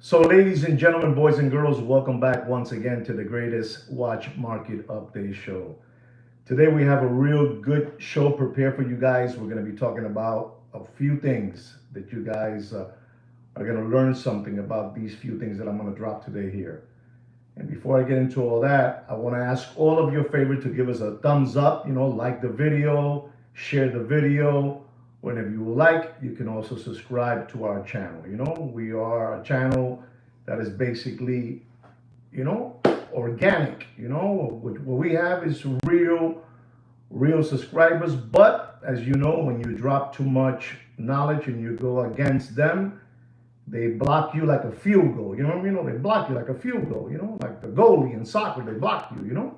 So, ladies and gentlemen, boys and girls, welcome back once again to the greatest watch market update show. Today, we have a real good show prepared for you guys. We're going to be talking about a few things that you guys are going to learn something about these few things that I'm going to drop today here. And before I get into all that, I want to ask all of your favor to give us a thumbs up, like the video, share the video. Whenever you like, you can also subscribe to our channel. We are a channel that is basically, you know, organic. What we have is real subscribers. But as you know, when you drop too much knowledge and you go against them, they block you like a field goal. They block you like a field goal. Like the goalie in soccer, they block you.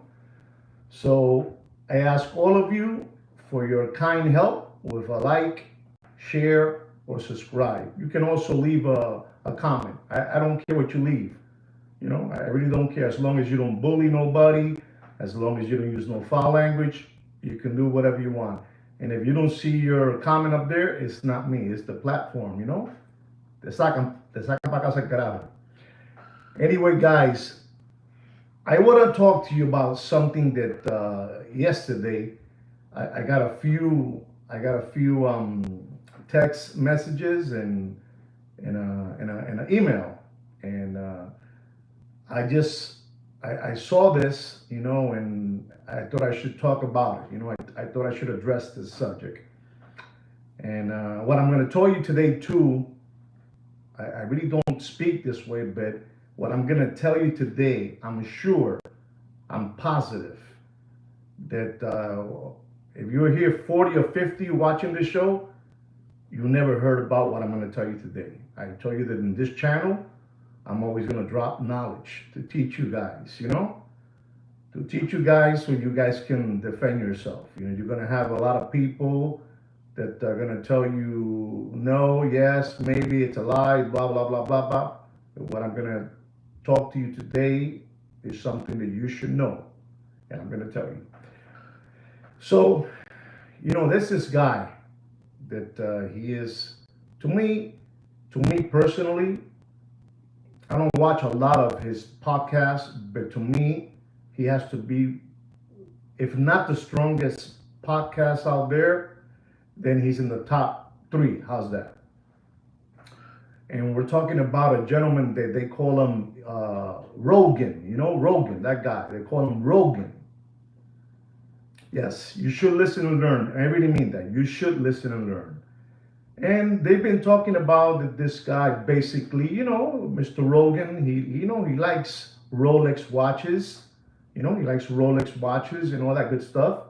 So I ask all of you for your kind help with a like, share, or subscribe. You can also leave a comment. I don't care what you leave. I really don't care. As long as you don't bully nobody, as long as you don't use no foul language, you can do whatever you want. And if you don't see your comment up there, it's not me, it's the platform. Te sacan para casa el carajo. Anyway, guys, I want to talk to you about something that yesterday I got a few text messages and an email, and I saw this, and I thought I should talk about it. I thought I should address this subject. And what I'm going to tell you today too, I really don't speak this way, but what I'm going to tell you today, I'm sure, I'm positive that if you're here 40 or 50 watching this show, you never heard about what I'm going to tell you today. I tell you that in this channel, I'm always going to drop knowledge to teach you guys, to teach you guys so you guys can defend yourself. You're going to have a lot of people that are going to tell you no, yes, maybe it's a lie, blah, blah, blah, blah, blah. But what I'm going to talk to you today is something that you should know, and I'm going to tell you. So, there's this guy that he is, to me personally, I don't watch a lot of his podcasts, but to me, he has to be, if not the strongest podcast out there, then he's in the top 3. How's that? And we're talking about a gentleman that they call him Rogan. Rogan, that guy. They call him Rogan. Yes, you should listen and learn. I really mean that. You should listen and learn. And they've been talking about that this guy basically, Mr. Rogan, he likes Rolex watches. He likes Rolex watches and all that good stuff.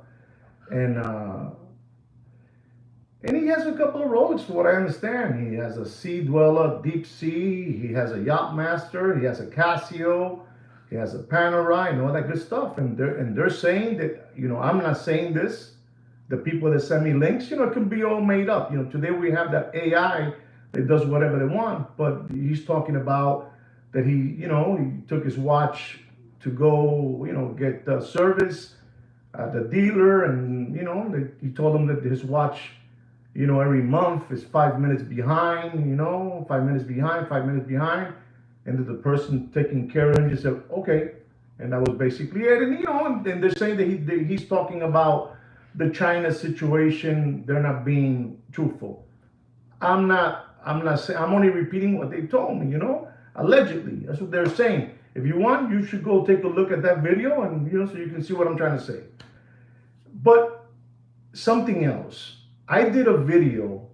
And he has a couple of Rolex, from what I understand. He has a Sea Dweller, Deep Sea. He has a Yachtmaster. He has a Casio. He has a Panerai and all that good stuff. And they're saying that, I'm not saying this. The people that send me links, it can be all made up. Today we have that AI that does whatever they want. But he's talking about that he took his watch to go, get service at the dealer. And, he told him that his watch, every month is 5 minutes behind, 5 minutes behind, 5 minutes behind. And that the person taking care of him just said, okay. And that was basically it. And, and they're saying that he's talking about the China situation. They're not being truthful. I'm not saying, I'm only repeating what they told me, allegedly. That's what they're saying. If you want, you should go take a look at that video and, so you can see what I'm trying to say. But something else. I did a video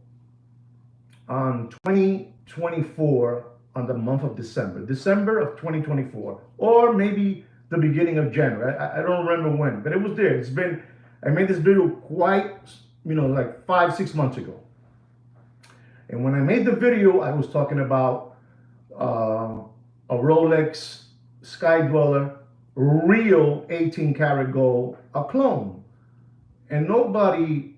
on 2024 on the month of December of 2024, or maybe the beginning of January. I don't remember when, but it was there. I made this video quite, like 5-6 months ago. And when I made the video, I was talking about a Rolex Sky Dweller, real 18 karat gold, a clone. And nobody,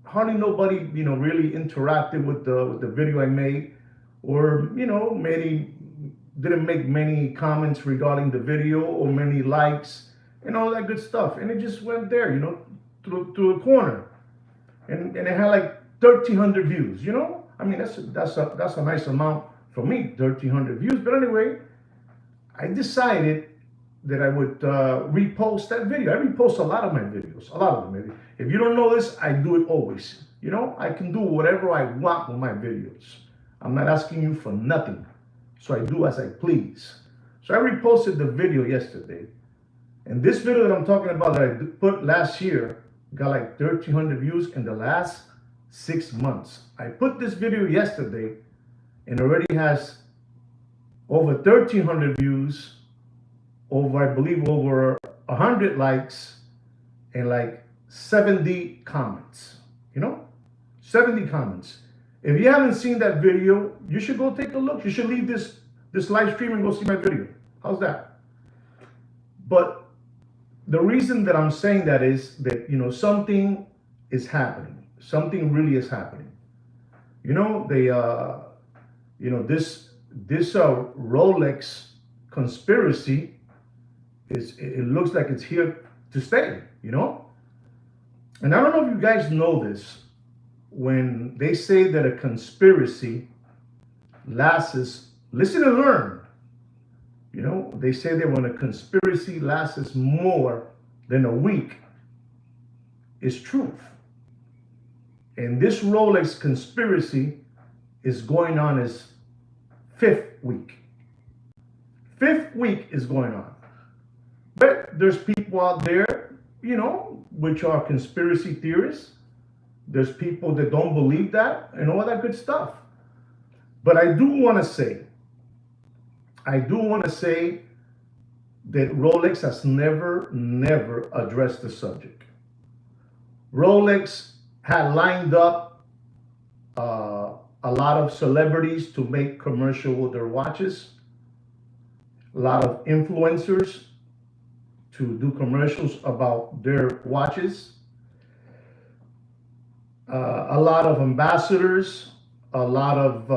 hardly nobody, really interacted with the video I made, or, didn't make many comments regarding the video or many likes and all that good stuff. And it just went there, through a corner. And it had like 1,300 views, I mean, that's a nice amount for me, 1,300 views. But anyway, I decided that I would repost that video. I repost a lot of my videos, a lot of them. If you don't know this, I do it always. You know, I can do whatever I want with my videos. I'm not asking you for nothing. So I do as I please. So I reposted the video yesterday. And this video that I'm talking about that I put last year got like 1,300 views in the last 6 months. I put this video yesterday and already has over 1,300 views, over, I believe, over 100 likes, and like 70 comments. You know, 70 comments. If you haven't seen that video, you should go take a look. You should leave this live stream and go see my video. How's that? But the reason that I'm saying that is that, you know, something is happening. Something really is happening. You know, this Rolex conspiracy it looks like it's here to stay, you know? And I don't know if you guys know this, when they say that a conspiracy lasts, listen and learn. You know, they say that when a conspiracy lasts more than a week, it's truth. And this Rolex conspiracy is going on its 5th week. 5th week is going on. But there's people out there, you know, which are conspiracy theorists. There's people that don't believe that and all that good stuff. But I do want to say that Rolex has never addressed the subject. Rolex had lined up a lot of celebrities to make commercial with their watches, a lot of influencers to do commercials about their watches, a lot of ambassadors, a lot of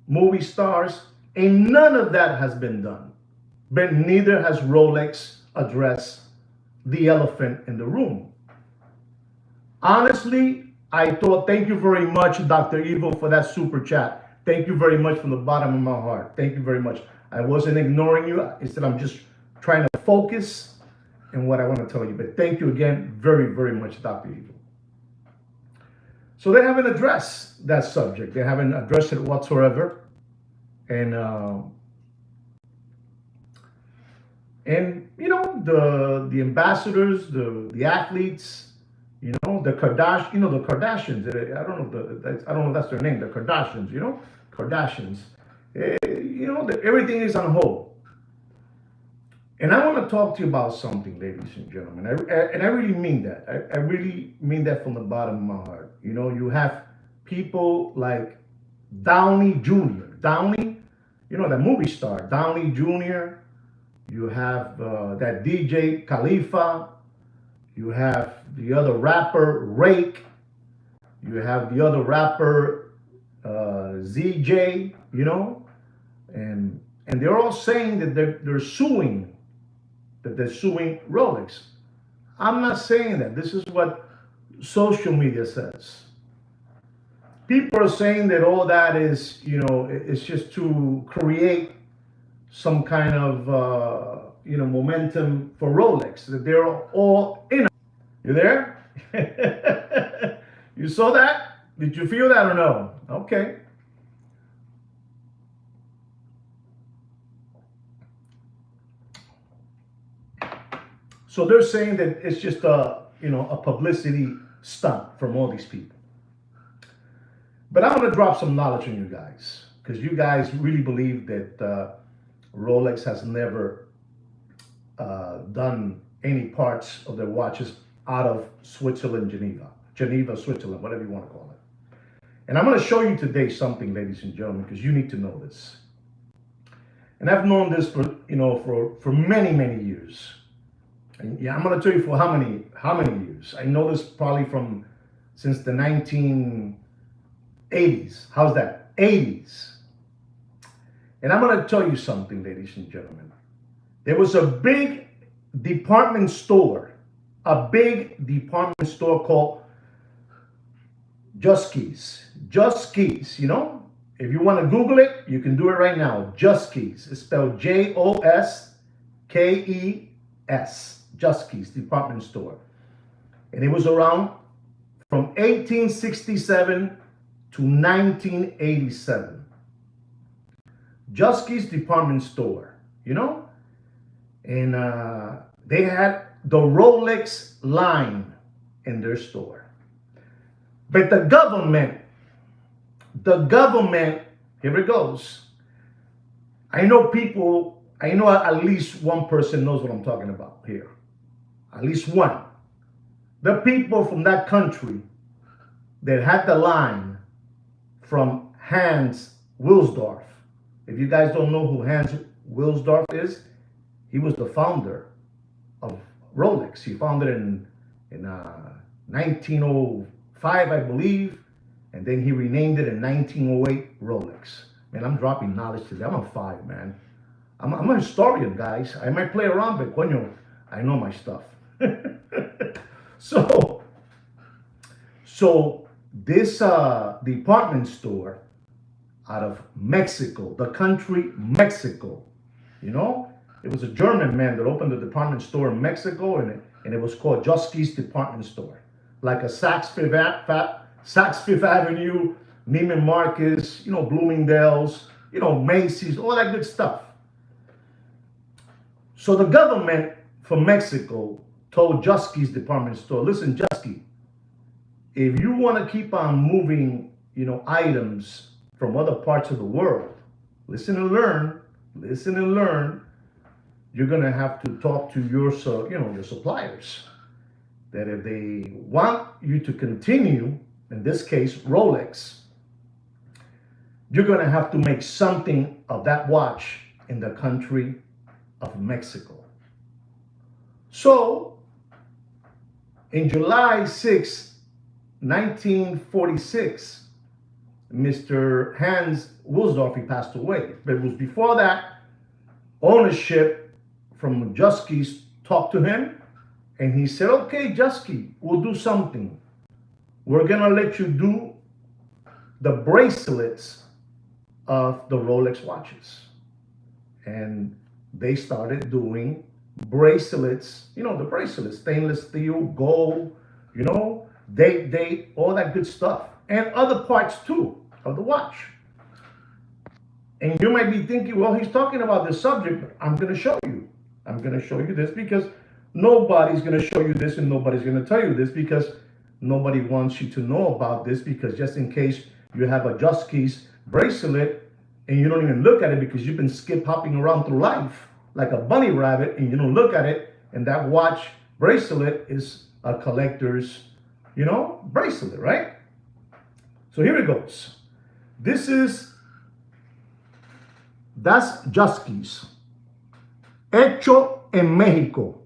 movie stars, and none of that has been done. But neither has Rolex addressed the elephant in the room. Honestly, I thought, thank you very much, Dr. Evil, for that super chat. Thank you very much from the bottom of my heart. Thank you very much. I wasn't ignoring you. Instead, I'm just trying to focus on what I want to tell you. But thank you again very much, Dr. Evil. So they haven't addressed that subject. They haven't addressed it whatsoever. And you know, the ambassadors, the athletes, you know, the Kardashians. I don't know if that's their name. The Kardashians. You know, Kardashians. You know, everything is on hold. And I want to talk to you about something, ladies and gentlemen. And I really mean that. I really mean that from the bottom of my heart. You know, you have people like Downey Jr. Downey, you know, that movie star, Downey Jr. You have that DJ Khalifa. You have the other rapper, Rake. You have the other rapper, ZJ, you know. And they're all saying that they're suing Rolex. I'm not saying that. This is what social media says. People are saying that all that is, you know, it's just to create some kind of, you know, momentum for Rolex. That they're all in. You there? You saw that? Did you feel that or no? Okay. So they're saying that it's just a, you know, a publicity stunt from all these people. But I'm going to drop some knowledge on you guys, because you guys really believe that Rolex has never done any parts of their watches out of Switzerland, Geneva, Switzerland, whatever you want to call it. And I'm going to show you today something, ladies and gentlemen, because you need to know this. And I've known this for, you know, for many years. And yeah, I'm going to tell you for how many years. I know this probably since the 1980s. How's that? 80s. And I'm going to tell you something, ladies and gentlemen. There was a big department store called Joske's, you know? If you want to Google it, you can do it right now. Joskes. It's spelled Joskes. Joskes department store. And it was around from 1867 to 1987. Joskes department store, you know? And they had the Rolex line in their store. But the government, here it goes. I know at least one person knows what I'm talking about here. At least one. The people from that country that had the line from Hans Wilsdorf. If you guys don't know who Hans Wilsdorf is, he was the founder of Rolex. He founded it in 1905, I believe, and then he renamed it in 1908 Rolex. Man, I'm dropping knowledge today. I'm on fire, man. I'm a historian, guys. I might play around, but coño, I know my stuff. So this department store out of Mexico, the country Mexico, you know, it was a German man that opened a department store in Mexico, and it was called Joskes Department Store, like a Saks Fifth Avenue, Neiman Marcus, you know, Bloomingdale's, you know, Macy's, all that good stuff. So the government from Mexico told Joskes Department Store, listen, Joske, if you want to keep on moving, you know, items from other parts of the world, listen and learn, you're going to have to talk to your suppliers. That if they want you to continue, in this case, Rolex, you're going to have to make something of that watch in the country of Mexico. So, in July 6, 1946, Mr. Hans Wilsdorf, he passed away. But it was before that, ownership from Joskes talked to him, and he said, okay, Joske, we'll do something. We're going to let you do the bracelets of the Rolex watches. And they started doing bracelets, you know, the bracelets, stainless steel, gold, you know, date, all that good stuff. And other parts too of the watch. And you might be thinking, well, he's talking about this subject, but I'm going to show you. I'm going to show you this because nobody's going to show you this and nobody's going to tell you this because nobody wants you to know about this, because just in case you have a Joskes bracelet and you don't even look at it because you've been skip hopping around through life like a bunny rabbit and you don't look at it, and that watch bracelet is a collector's, you know, bracelet, right? So here it goes. That's Joskes. Hecho en México.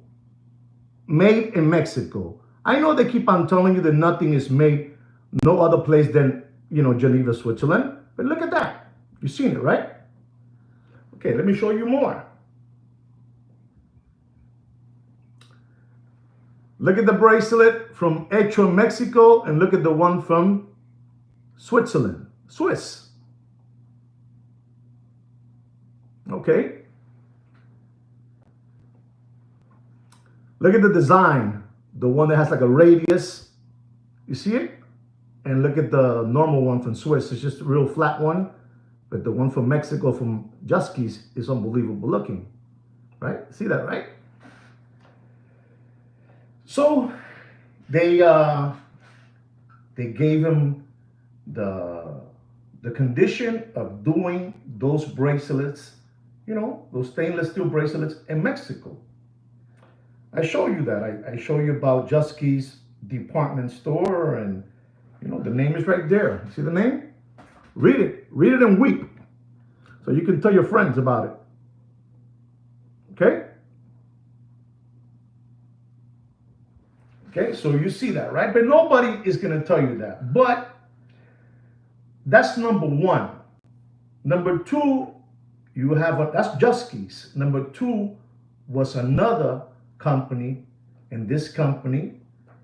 Made in Mexico. I know they keep on telling you that nothing is made no other place than, you know, Geneva, Switzerland. But look at that. You've seen it, right? Okay, let me show you more. Look at the bracelet from Hecho in Mexico and look at the one from Switzerland. Swiss. Okay. Look at the design. The one that has like a radius. You see it? And look at the normal one from Swiss. It's just a real flat one. But the one from Mexico, from Joskes, is unbelievable looking. Right? See that, right? So they gave him the condition of doing those bracelets, you know, those stainless steel bracelets in Mexico. I show you that. I show you about Joskes Department Store, and you know, the name is right there. See the name? Read it and weep. So you can tell your friends about it. Okay? Okay, so you see that, right? But nobody is going to tell you that. But that's number one. Number two, you have that's Joskes. Number two was another company, and this company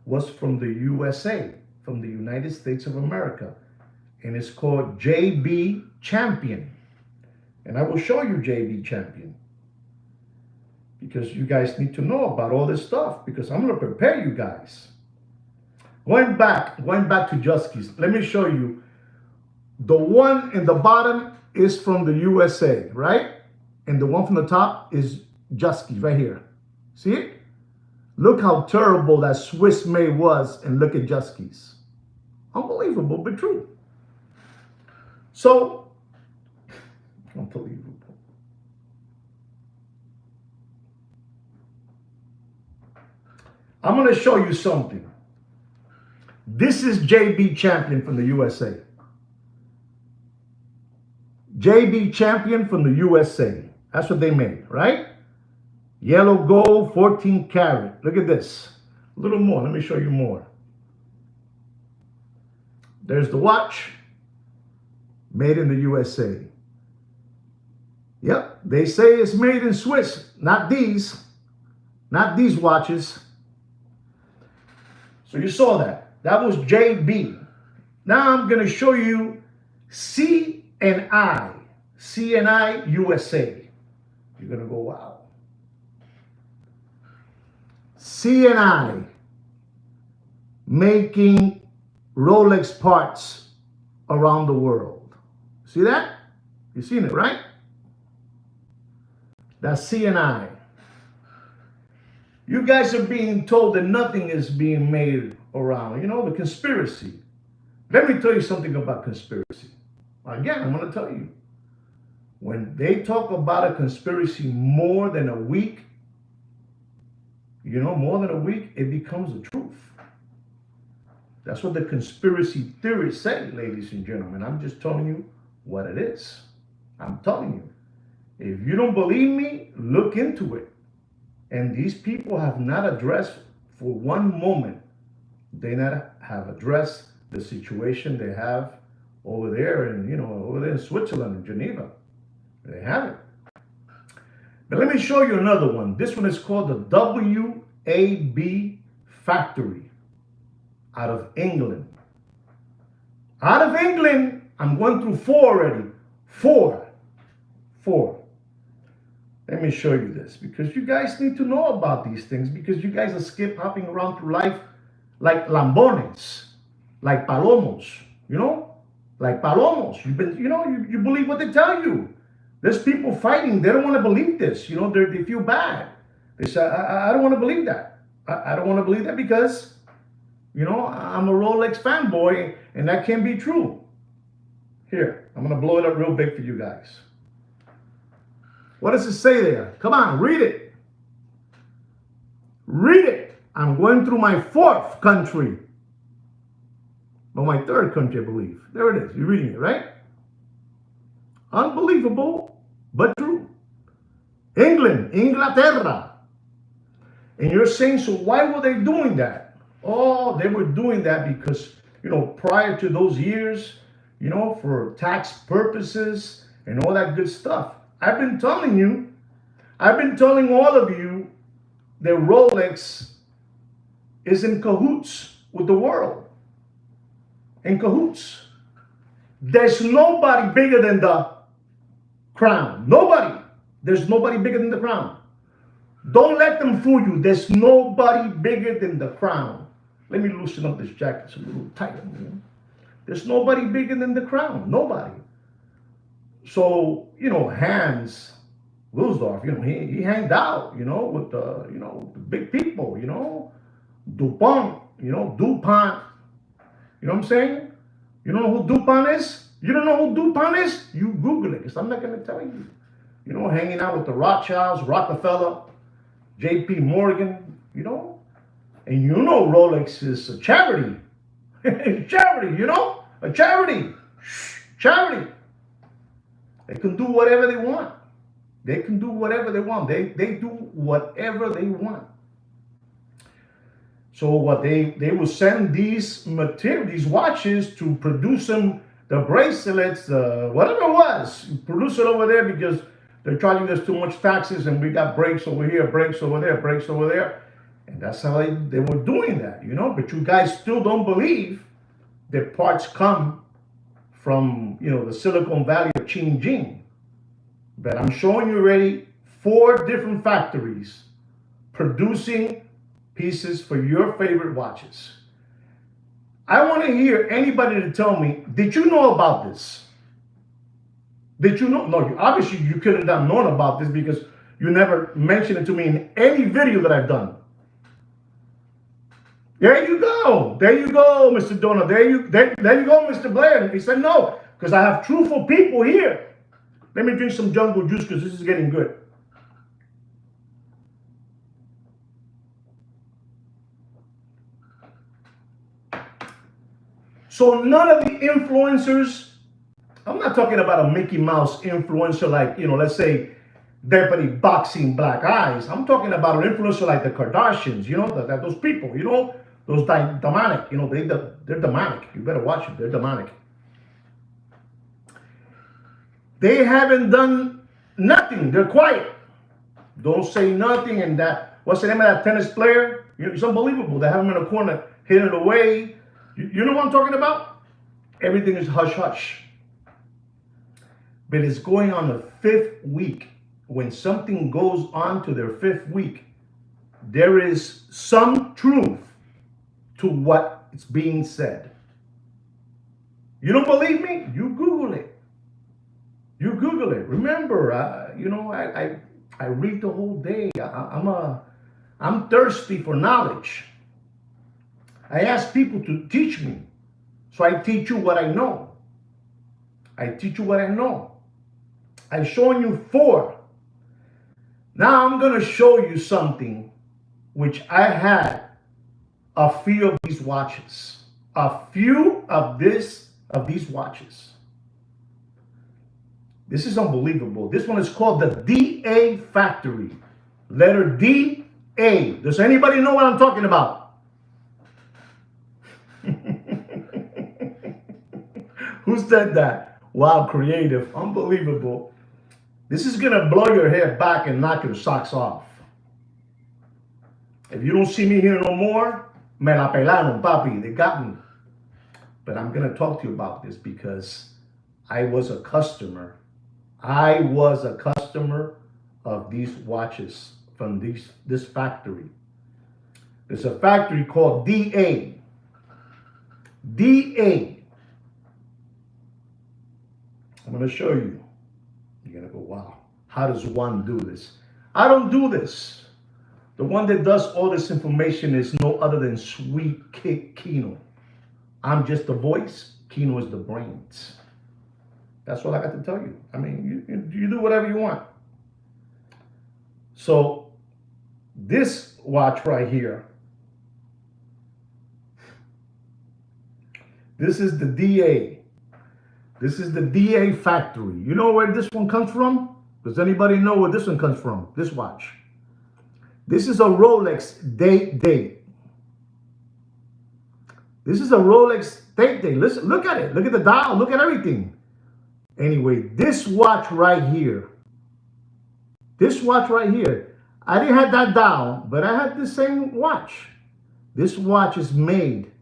was from the USA, from the United States of America. and it's called JB Champion. And I will show you JB Champion because you guys need to know about all this stuff because I'm going to prepare you guys. Going back to Joske's, let me show you. The one in the bottom is from the USA, right? And the one from the top is Joske right here. See it? Look how terrible that Swiss made was, and look at Joske's. Unbelievable, but true. So, unbelievable. I'm going to show you something. This is JB Champion from the USA. JB Champion from the USA. That's what they made, right? Yellow gold, 14 karat. Look at this. A little more. Let me show you more. There's the watch. Made in the USA. Yep. They say it's made in Swiss. Not these. Not these watches. So you saw that. That was JB. Now I'm going to show you C&I. C&I USA. You're going to go, wow. C&I making Rolex parts around the world. See that? You've seen it, right? That's C&I. You guys are being told that nothing is being made around. You know, the conspiracy. Let me tell you something about conspiracy. Again, I'm going to tell you. When they talk about a conspiracy more than a week, you know, more than a week, it becomes the truth. That's what the conspiracy theorists say, ladies and gentlemen. I'm just telling you what it is. I'm telling you. If you don't believe me, look into it. And these people have not addressed for one moment, they not have addressed the situation they have over there in, you know, over there in Switzerland, in Geneva. They haven't. But let me show you another one. This one is called the WAB Factory out of England. Out of England, I'm going through four already. Four. Let me show you this because you guys need to know about these things because you guys are hopping around through life like lambones, like palomos, you know? Like palomos. You believe what they tell you. There's people fighting. They don't want to believe this. You know, they feel bad. They say, I don't want to believe that. I don't want to believe that because, you know, I'm a Rolex fanboy and that can't be true. Here, I'm going to blow it up real big for you guys. What does it say there? Come on, read it. Read it. I'm going through my fourth country. Well, my third country, I believe. There it is. You're reading it, right? Unbelievable, but true. England, Inglaterra. And you're saying, so why were they doing that? Oh, they were doing that because, you know, prior to those years, you know, for tax purposes and all that good stuff. I've been telling all of you that Rolex is in cahoots with the world. In cahoots. There's nobody bigger than the crown. Nobody. There's nobody bigger than the crown. Don't let them fool you. There's nobody bigger than the crown. Let me loosen up this jacket. It's a little tight on me. There's nobody bigger than the crown. Nobody. So, you know, Hans Wilsdorf, you know, he hanged out, you know, with the, you know, the big people, you know, DuPont, you know, DuPont. You know what I'm saying? You don't know who DuPont is? You don't know who DuPont is? You Google it, because I'm not going to tell you. You know, hanging out with the Rothschilds, Rockefeller, J.P. Morgan, you know. And you know Rolex is a charity. Charity, you know? A charity. Charity. They can do whatever they want. They can do whatever they want. They do whatever they want. So what they will send these watches to produce them, the bracelets, whatever it was, produce it over there because they're charging us too much taxes and we got breaks over here, breaks over there, breaks over there. And that's how they were doing that, you know. But you guys still don't believe that parts come from, the Silicon Valley of Xinjiang. But I'm showing you already 4 different factories producing pieces for your favorite watches. I want to hear anybody to tell me, did you know about this? Did you know? No, obviously you couldn't have known about this because you never mentioned it to me in any video that I've done. There you go. There you go, Mr. Donald. There you go, Mr. Blair. He said no, because I have truthful people here. Let me drink some jungle juice because this is getting good. So none of the influencers, I'm not talking about a Mickey Mouse influencer like, let's say Deputy Boxing Black Eyes. I'm talking about an influencer like the Kardashians, those people, those demonic, they're demonic. You better watch it. They're demonic. They haven't done nothing. They're quiet. Don't say nothing. And what's the name of that tennis player? It's unbelievable. They have him in a corner, hitting it away. You know what I'm talking about? Everything is hush hush. But it's going on the 5th week. When something goes on to their 5th week, there is some truth to what is being said. You don't believe me? You Google it. You Google it. Remember, I read the whole day. I'm thirsty for knowledge. I ask people to teach me. So I teach you what I know. I teach you what I know. I've shown you 4. Now I'm going to show you something which I had a few of these watches. A few of these watches. This is unbelievable. This one is called the DA Factory. Letter D-A. Does anybody know what I'm talking about? Who said that? Wow, creative. Unbelievable. This is going to blow your hair back and knock your socks off. If you don't see me here no more, me la pelaron, papi. They got me. But I'm going to talk to you about this because I was a customer. I was a customer of these watches from this factory. There's a factory called DA. DA. I'm going to show you. You're going to go, wow, how does one do this? I don't do this. The one that does all this information is no other than Sweet Kick Kino. I'm just the voice. Kino is the brains. That's all I got to tell you. I mean, you do whatever you want. So this watch right here, this is the DA. This is the DA factory. You know where this one comes from? Does anybody know where this one comes from? This watch. This is a Rolex date. This is a Rolex date. Listen, look at it. Look at the dial. Look at everything. Anyway, this watch right here. This watch right here. I didn't have that dial, but I had the same watch. This watch is made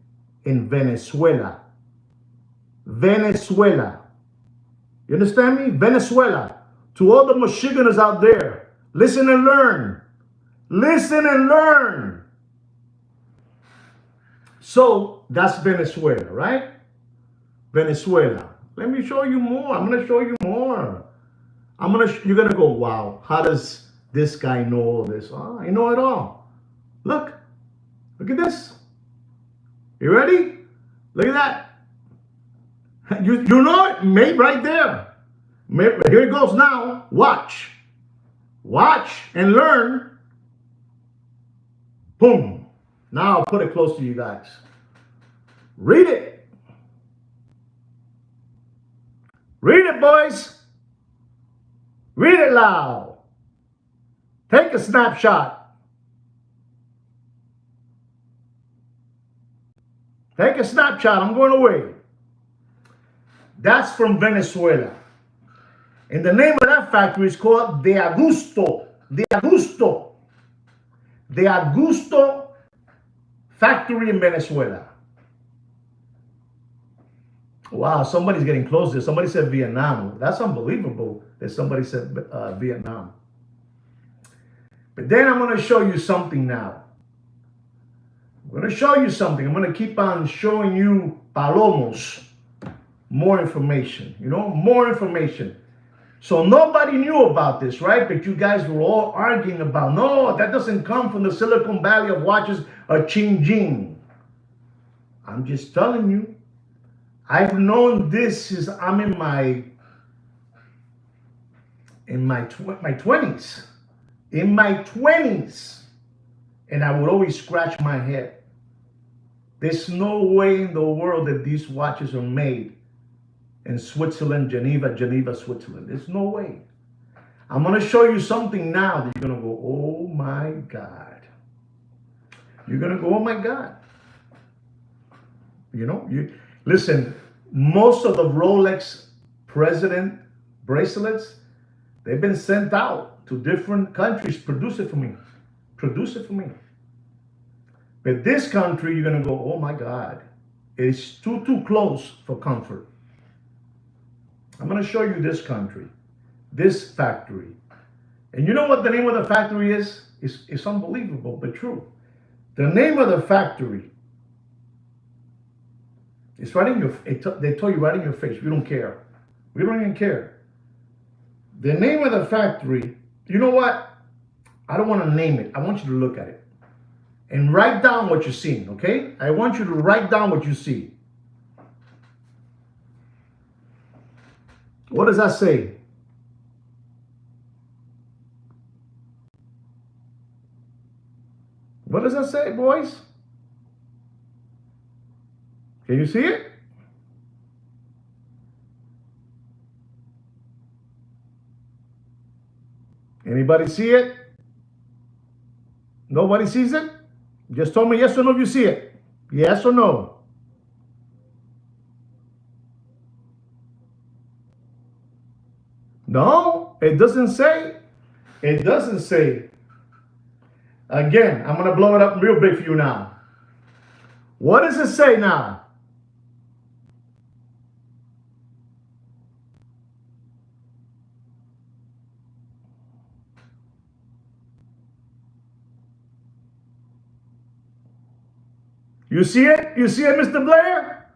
in Venezuela. Venezuela. You understand me? Venezuela. To all the Michiganers out there, listen and learn. Listen and learn. So that's Venezuela, right? Venezuela. Let me show you more. I'm going to show you more. You're going to go, wow, how does this guy know all this? Oh, I know it all. Look at this. You ready? Look at that. You know it, mate, right there. Here it goes now. Watch. Watch and learn. Boom. Now I'll put it close to you guys. Read it. Read it, boys. Read it loud. Take a snapshot. Take a snapshot. I'm going away. That's from Venezuela. And the name of that factory is called De Agusto. De Agusto. De Agusto factory in Venezuela. Wow, somebody's getting close there. Somebody said Vietnam. That's unbelievable that somebody said Vietnam. But then I'm going to show you something now. I'm going to show you something. I'm going to keep on showing you palomos. More information, more information. So nobody knew about this, right? But you guys were all arguing about, no, that doesn't come from the Silicon Valley of watches or Ching Jing. I'm just telling you. I've known this since I'm in my 20s. In my 20s. And I would always scratch my head. There's no way in the world that these watches are made in Switzerland, Geneva, Switzerland. There's no way. I'm going to show you something now that you're going to go, oh my God. You're going to go, oh my God. Listen, most of the Rolex president bracelets, they've been sent out to different countries. Produce it for me. Produce it for me. But this country, you're going to go, oh my God. It's too close for comfort. I'm going to show you this country, this factory. And you know what the name of the factory is? It's unbelievable, but true. The name of the factory, it's right in your, they told you right in your face. We don't care. We don't even care. The name of the factory, you know what? I don't want to name it. I want you to look at it. And write down what you're seeing, okay? I want you to write down what you see. What does that say? What does that say, boys? Can you see it? Anybody see it? Nobody sees it? Just tell me yes or no if you see it. Yes or no? No, it doesn't say. It doesn't say. Again, I'm going to blow it up real big for you now. What does it say now? You see it? You see it, Mr. Blair?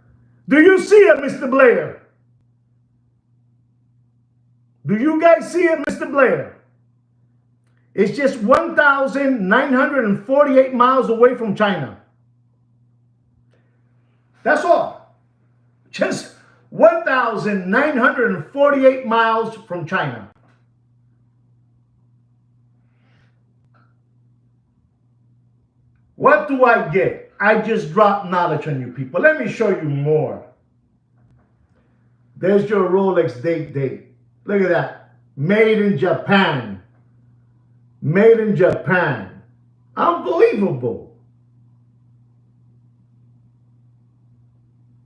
Do you see it, Mr. Blair? Do you guys see it, Mr. Blair? It's just 1,948 miles away from China. That's all. Just 1,948 miles from China. What do I get? I just dropped knowledge on you people. Let me show you more. There's your Rolex date. Look at that. Made in Japan. Made in Japan. Unbelievable.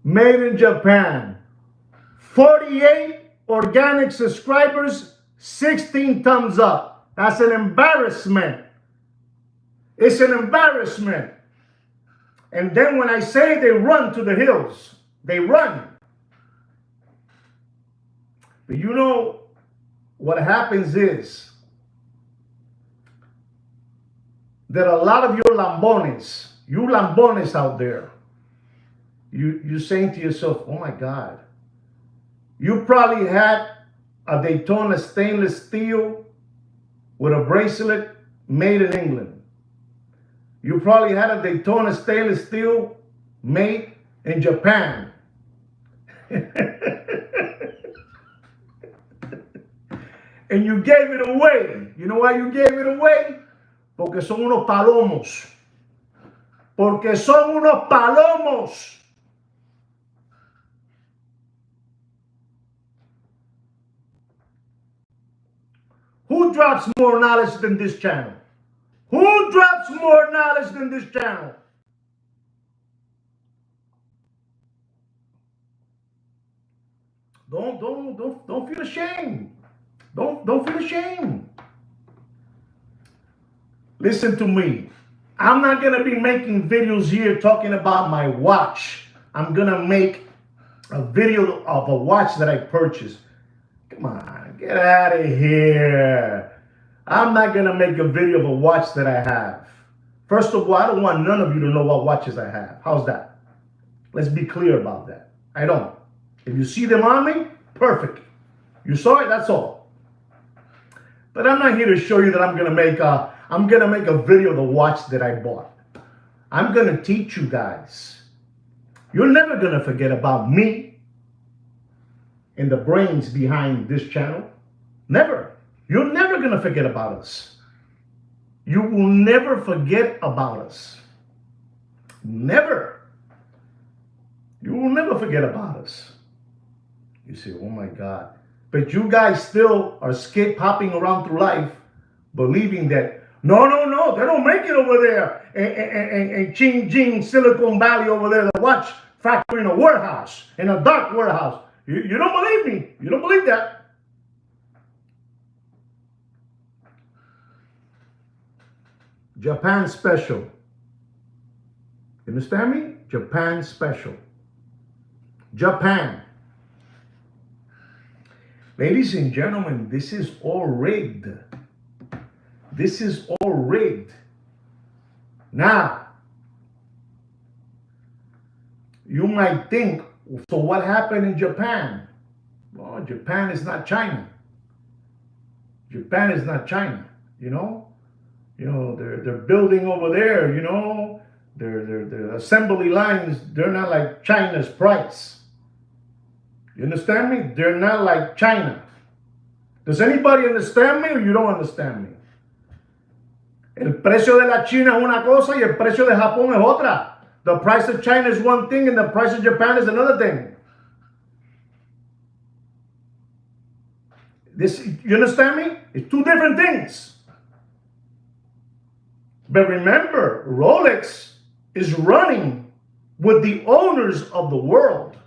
Made in Japan. 48 organic subscribers, 16 thumbs up. That's an embarrassment. It's an embarrassment. And then when I say they run to the hills, they run. But you know what happens is that a lot of you lambones out there, you're saying to yourself, oh my God, you probably had a Daytona stainless steel with a bracelet made in England. You probably had a Daytona stainless steel made in Japan. And you gave it away. You know why you gave it away? Porque son unos palomos. Porque son unos palomos. Who drops more knowledge than this channel? Who drops more knowledge than this channel? Don't feel ashamed. Don't feel ashamed. Listen to me. I'm not going to be making videos here talking about my watch. I'm going to make a video of a watch that I purchased. Come on, get out of here. I'm not going to make a video of a watch that I have. First of all, I don't want none of you to know what watches I have. How's that? Let's be clear about that. I don't. If you see them on me, perfect. You saw it, that's all. But I'm not here to show you that I'm gonna make a video of the watch that I bought. I'm gonna teach you guys. You're never gonna forget about me and the brains behind this channel. Never. You're never gonna forget about us. You will never forget about us. Never. You will never forget about us. You say, oh my God. But you guys still are hopping around through life believing that, no, they don't make it over there in Ching Ching, Silicon Valley over there, the watch factory in a warehouse, in a dark warehouse. You don't believe me. You don't believe that. Japan special. You understand me? Japan special. Japan. Ladies and gentlemen, this is all rigged. This is all rigged. Now, you might think, so what happened in Japan? Well, Japan is not China. Japan is not China, you know? They're building over there, you know? Their assembly lines, they're not like China's price. You understand me? They're not like China. Does anybody understand me or you don't understand me? El precio de la China es una cosa y el precio de Japón es otra. The price of China is one thing and the price of Japan is another thing. You understand me? It's two different things. But remember, Rolex is running with the owners of the world.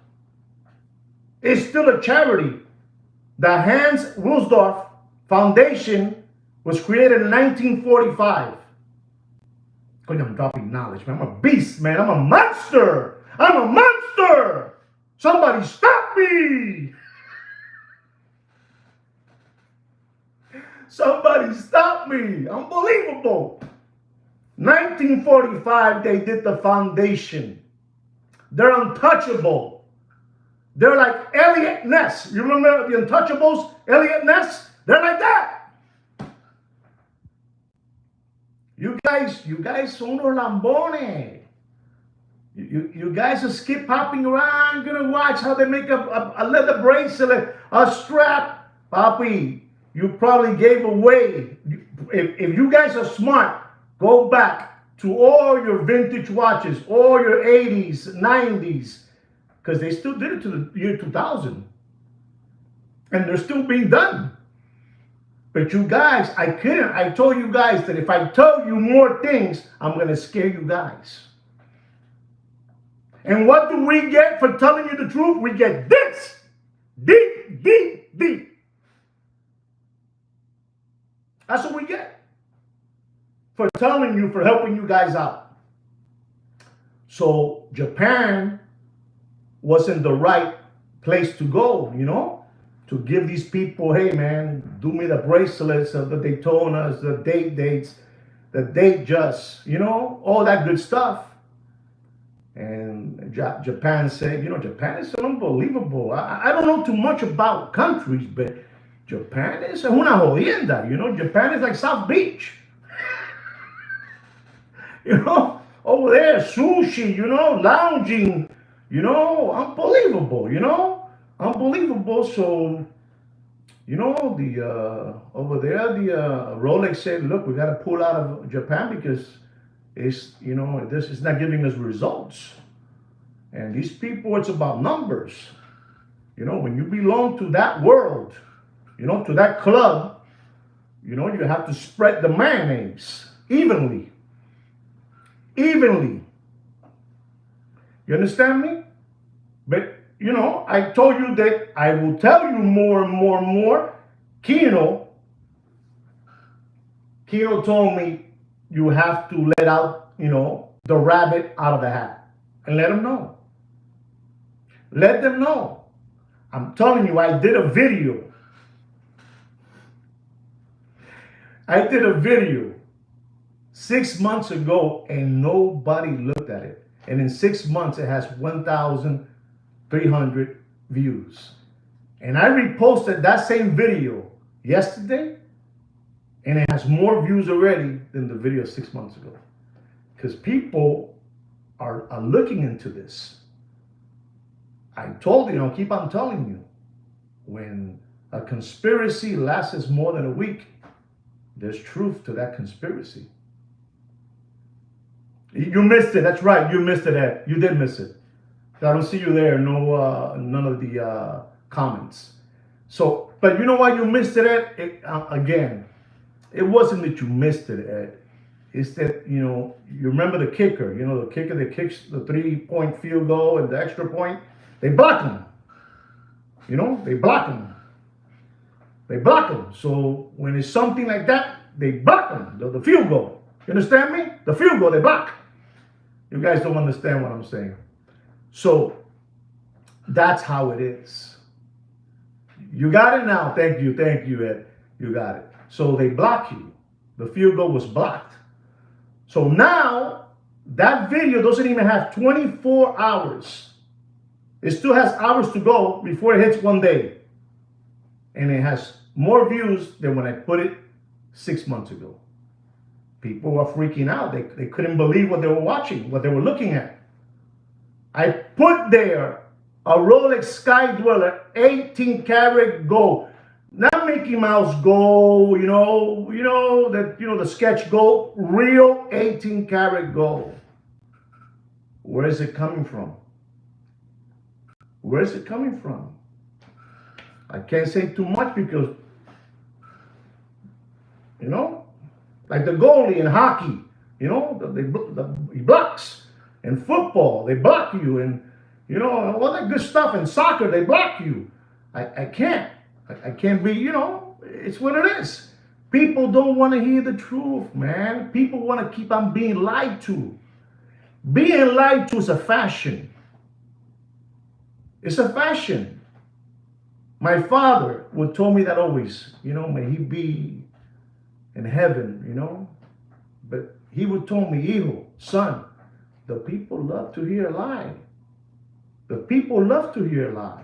It's still a charity. The Hans Wilsdorf Foundation was created in 1945. I'm dropping knowledge, man. I'm a beast, man. I'm a monster. I'm a monster. Somebody stop me. Somebody stop me. Unbelievable. 1945, they did the foundation. They're untouchable. They're like Elliot Ness. You remember the Untouchables? Elliot Ness? They're like that. You guys son los lambones. You guys are skip hopping around, gonna watch how they make a leather bracelet, a strap. Papi, you probably gave away. If you guys are smart, go back to all your vintage watches, all your 80s, 90s. Because they still did it to the year 2000. And they're still being done. But you guys, I told you guys that if I tell you more things, I'm going to scare you guys. And what do we get for telling you the truth? We get this. Deep, deep, deep. That's what we get. For telling you, for helping you guys out. So Japan wasn't the right place to go, you know, to give these people, hey man, do me the bracelets of the Daytonas, the dates, the date just, you know, all that good stuff. And Japan said, you know, Japan is unbelievable. I don't know too much about countries, but Japan is una jodienda, you know. Japan is like South Beach. You know, over there, sushi, you know, lounging. You know, unbelievable, you know, unbelievable. So, you know, over there, the Rolex said, look, we got to pull out of Japan because it's, you know, this is not giving us results. And these people, it's about numbers. You know, when you belong to that world, you know, to that club, you know, you have to spread the mayonnaise evenly. Evenly. You understand me? But, you know, I told you that I will tell you more and more and more. Kino told me you have to let out, you know, the rabbit out of the hat. And let him know. Let them know. I'm telling you, I did a video. I did a video 6 months ago and nobody looked at it. And in 6 months, it has 1,300 views. And I reposted that same video yesterday, and it has more views already than the video 6 months ago. Because people are looking into this. I told you, keep on telling you, when a conspiracy lasts more than a week, there's truth to that conspiracy. You missed it. That's right. You missed it, Ed. You did miss it. I don't see you there. No, none of the comments. So, but you know why you missed it, Ed? Again, it wasn't that you missed it, Ed. It's that, you remember the kicker. The kicker that kicks the 3-point field goal and the extra point. They block him. They block him. They block him. So when it's something like that, they block him. The field goal. You understand me? The field goal, they block. You guys don't understand what I'm saying. So that's how it is. You got it now. Thank you, Ed. You got it. So they block you. The field goal was blocked. So now that video doesn't even have 24 hours. It still has hours to go before it hits 1 day. And it has more views than when I put it 6 months ago. People were freaking out. They couldn't believe what they were watching, what they were looking at. I put there a Rolex Sky Dweller 18 karat gold. Not Mickey Mouse gold, the sketch gold, real 18 karat gold. Where is it coming from? Where is it coming from? I can't say too much because, like the goalie in hockey, he blocks. In football, they block you. And, all that good stuff. In soccer, they block you. I can't be, it's what it is. People don't want to hear the truth, man. People want to keep on being lied to. Being lied to is a fashion. It's a fashion. My father would tell me that always, may he be in heaven, But he would tell me, hijo, son, the people love to hear a lie. The people love to hear a lie.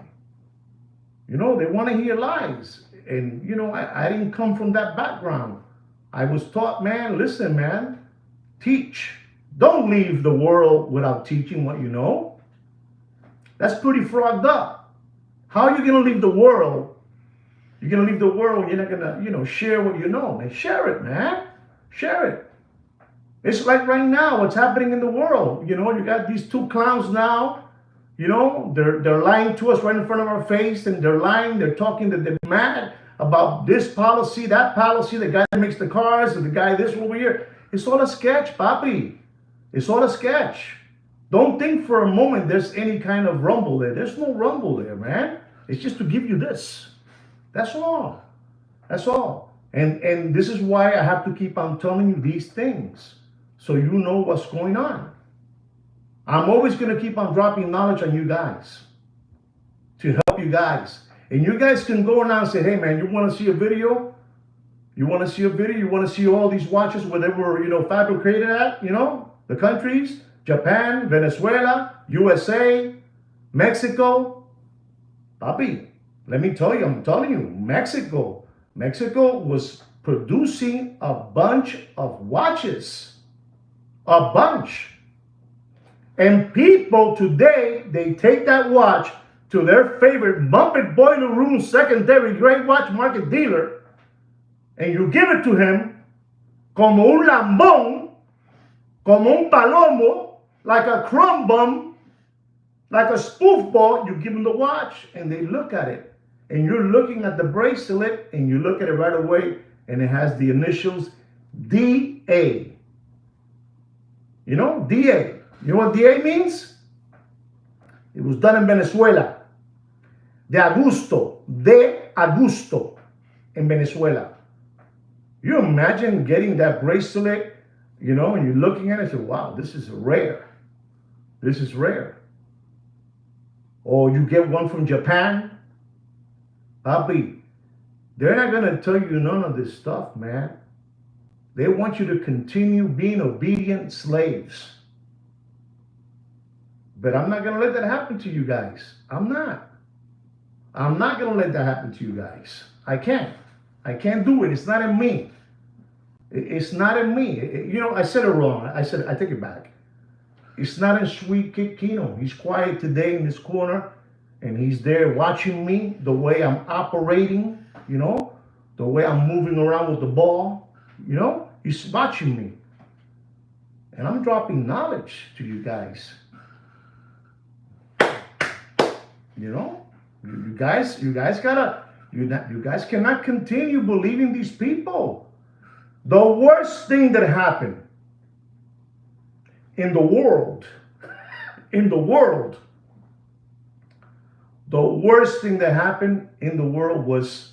They want to hear lies. And, I didn't come from that background. I was taught, man, listen, man, teach. Don't leave the world without teaching what you know. That's pretty frogged up. How are you going to leave the world? You're going to leave the world when you're not going to, share what you know. And share it, man. Share it. It's like right now, what's happening in the world. You got these two clowns now. They're lying to us right in front of our face, and they're lying. They're talking that they're mad about this policy, that policy, the guy that makes the cars, and the guy this over here. It's all a sketch, papi. It's all a sketch. Don't think for a moment there's any kind of rumble there. There's no rumble there, man. It's just to give you this. That's all. That's all. And this is why I have to keep on telling you these things, so you know what's going on. I'm always going to keep on dropping knowledge on you guys to help you guys. And you guys can go now and say, hey, man, you want to see a video? You want to see a video? You want to see all these watches where they were, fabricated at, the countries? Japan, Venezuela, USA, Mexico. Papi, let me tell you, I'm telling you, Mexico was producing a bunch of watches. A bunch. And people today, they take that watch to their favorite Muppet Boiler Room secondary grade watch market dealer, and you give it to him como un lambón, como un palomo, like a crumb bum, like a spoof ball. You give them the watch, and they look at it. And you're looking at the bracelet, and you look at it right away, and it has the initials DA. DA. You know what DA means? It was done in Venezuela. De Augusto. In Venezuela. You imagine getting that bracelet, and you're looking at it and say, wow, this is rare. This is rare. or you get one from Japan. Papi, they're not going to tell you none of this stuff, man. They want you to continue being obedient slaves. But I'm not going to let that happen to you guys. I'm not. I'm not going to let that happen to you guys. I can't. I can't do it. It's not in me. It's not in me. You know, I said it wrong. I take it back. It's not in Sweet Kid Kino. He's quiet today in this corner, and he's there watching me, the way I'm operating, you know, the way I'm moving around with the ball, you know. He's watching me. And I'm dropping knowledge to you guys. You know, you guys cannot continue believing these people. The worst thing that happened in the world, the worst thing that happened in the world was,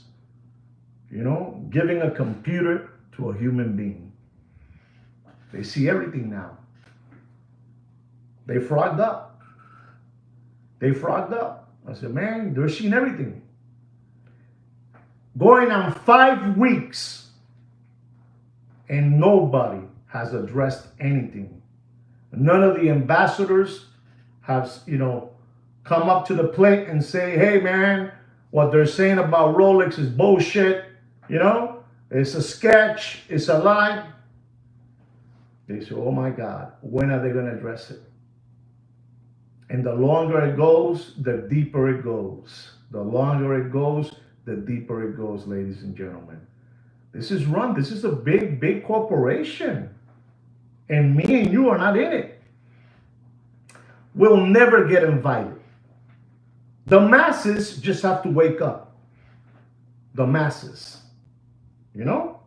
you know, giving a computer to a human being. They see everything now. They frogged up. I said, man, they're seeing everything. Going on 5 weeks, and nobody has addressed anything. None of the ambassadors have, you know, come up to the plate and say, hey, man, what they're saying about Rolex is bullshit. You know, it's a sketch. It's a lie. They say, oh, my God, when are they going to address it? And the longer it goes, the deeper it goes. The longer it goes, the deeper it goes, ladies and gentlemen. This is a big, big corporation. And me and you are not in it. We'll never get invited. The masses just have to wake up. The masses. You know?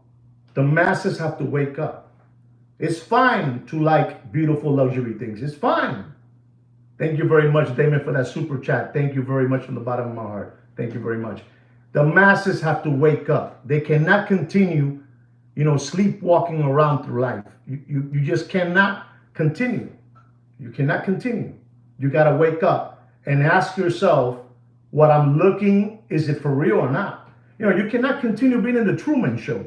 The masses have to wake up. It's fine to like beautiful luxury things. It's fine. Thank you very much, Damon, for that super chat. Thank you very much from the bottom of my heart. Thank you very much. The masses have to wake up. They cannot continue, you know, sleepwalking around through life. You just cannot continue. You cannot continue. You got to wake up and ask yourself, what I'm looking, is it for real or not? You know, you cannot continue being in the Truman Show.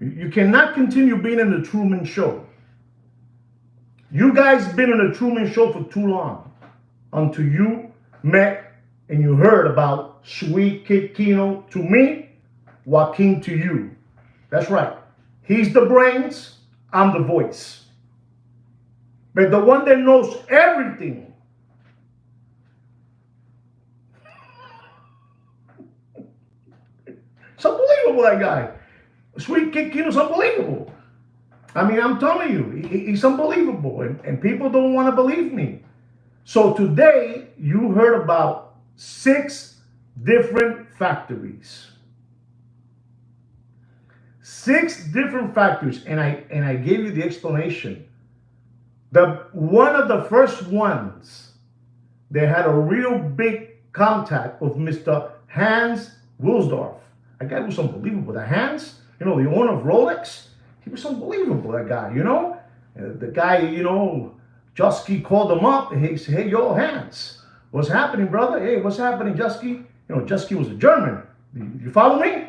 You cannot continue being in the Truman Show. You guys been in the Truman Show for too long until you met and you heard about Sweet Kid Kino to me, Joaquin to you. That's right. He's the brains, I'm the voice. But the one that knows everything, it's unbelievable, that guy. Sweet Kid Kino's unbelievable. I mean, I'm telling you, he's unbelievable, and people don't want to believe me. So today, you heard about 6 different factories. 6 different factories, and I gave you the explanation. One of the first ones, they had a real big contact with Mr. Hans Wilsdorf. That guy was unbelievable. The Hans, you know, the owner of Rolex, he was unbelievable, that guy, you know. The guy, you know, Joske called him up, and he said, hey, yo, Hans, what's happening, brother? Hey, what's happening, Joske? You know, Joske was a German. You follow me?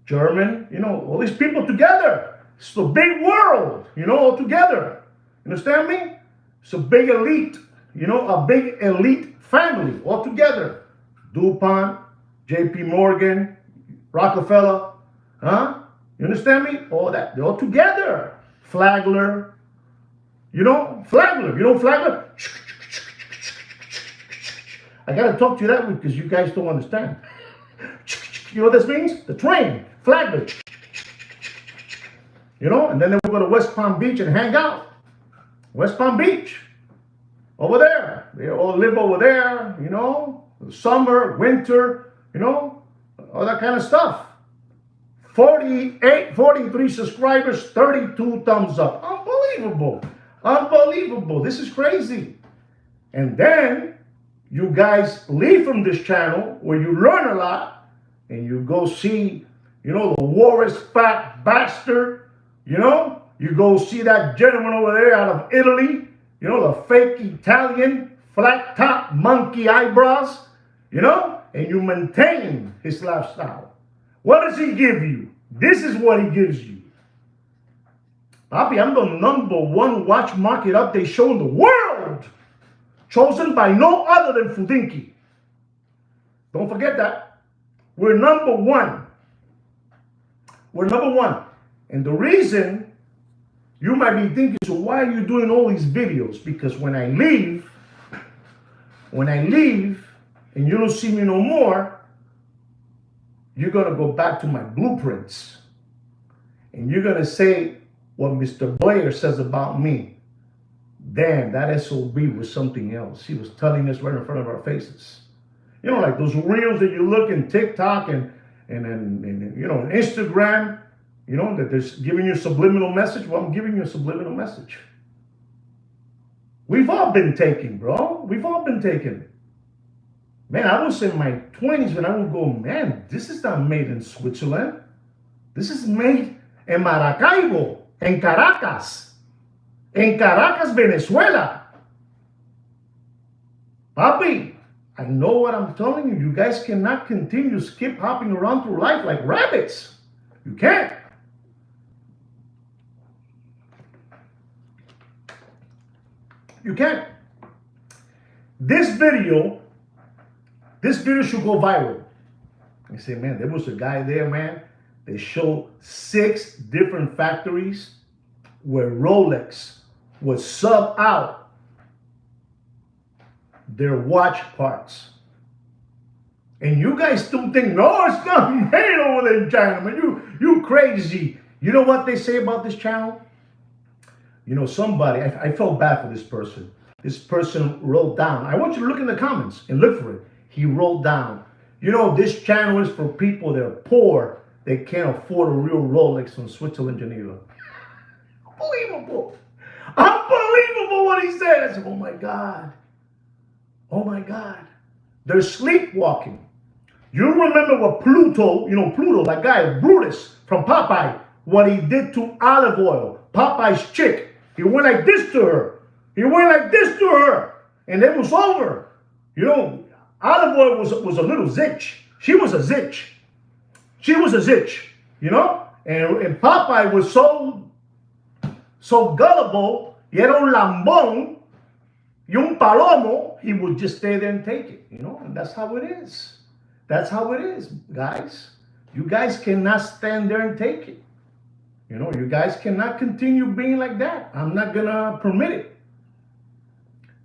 German, you know, all these people together. It's a big world, you know, all together. You understand me? It's a big elite, you know, a big elite family all together. DuPont, JP Morgan, Rockefeller, huh? You understand me? All that. They're all together. Flagler. You know? Flagler. You know Flagler? I got to talk to you that way because you guys don't understand. You know what this means? The train. Flagler. You know? And then they will go to West Palm Beach and hang out. West Palm Beach. Over there. They all live over there, you know? Summer, winter, you know? All that kind of stuff. 43 subscribers, 32 thumbs up. Unbelievable. Unbelievable. This is crazy. And then you guys leave from this channel where you learn a lot and you go see, you know, the Warris fat bastard, you know? You go see that gentleman over there out of Italy, you know, the fake Italian, flat top, monkey eyebrows, and you maintain his lifestyle. What does he give you? This is what he gives you. Papi, I'm the #1 watch market update show in the world, chosen by no other than Fudinki. Don't forget that. We're #1. We're #1. And the reason you might be thinking, so why are you doing all these videos? Because when I leave, and you don't see me no more, you're going to go back to my blueprints. And you're going to say what Mr. Blair says about me. Damn, that SOB was something else. He was telling us right in front of our faces. Like those reels that you look in TikTok and Instagram, that they're giving you a subliminal message. Well, I'm giving you a subliminal message. We've all been taken, bro. We've all been taken. Man, I was in my 20s when I would go, man, this is not made in Switzerland. This is made in Maracaibo, in Caracas, Venezuela. Papi, I know what I'm telling you. You guys cannot continue skip hopping around through life like rabbits. You can't. You can't. This video should go viral. You say, man, there was a guy there, man. They showed 6 different factories where Rolex would sub out their watch parts. And you guys still think, no, it's not made over there in China, man. You crazy. You know what they say about this channel? Somebody, I felt bad for this person. This person wrote down, I want you to look in the comments and look for it. He wrote down, this channel is for people that are poor. They can't afford a real Rolex from Switzerland, Geneva. Unbelievable. Unbelievable what he said. I said, oh my God. Oh my God. They're sleepwalking. You remember what Pluto, that guy, Brutus from Popeye, what he did to Olive Oil, Popeye's chick. He went like this to her. And it was over. Olive Oil was a little zitch. She was a zitch. And Popeye was so gullible, y era un lambón, y un palomo, he would just stay there and take it, and that's how it is. That's how it is, guys. You guys cannot stand there and take it. You guys cannot continue being like that. I'm not gonna permit it.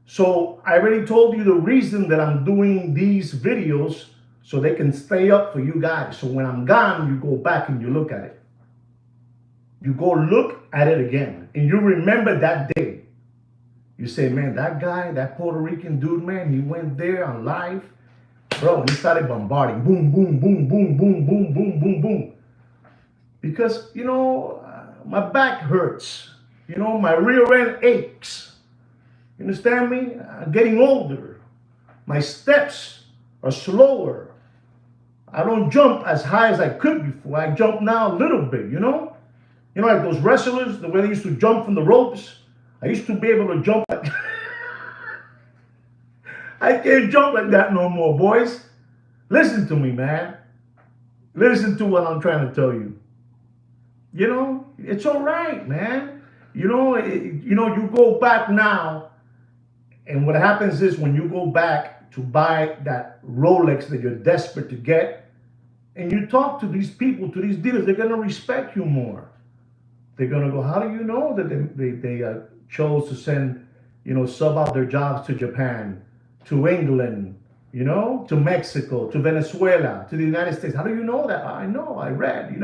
So I already told you the reason that I'm doing these videos, so they can stay up for you guys. So when I'm gone, you go back and you look at it. You go look at it again. And you remember that day. You say, man, that guy, that Puerto Rican dude, man, he went there on live. Bro, and he started bombarding. Boom, boom, boom, boom, boom, boom, boom, boom, boom. Because, my back hurts. My rear end aches. You understand me? I'm getting older. My steps are slower. I don't jump as high as I could before. I jump now a little bit, like those wrestlers, the way they used to jump from the ropes. I used to be able to jump like I can't jump like that no more, boys. Listen to me, man. Listen to what I'm trying to tell you. It's all right, man. You go back now, and what happens is when you go back to buy that Rolex that you're desperate to get, and you talk to these people, to these dealers, they're going to respect you more. They're going to go, how do you know that they chose to send, sub out their jobs to Japan, to England, to Mexico, to Venezuela, to the United States? How do you know that? I know, I read,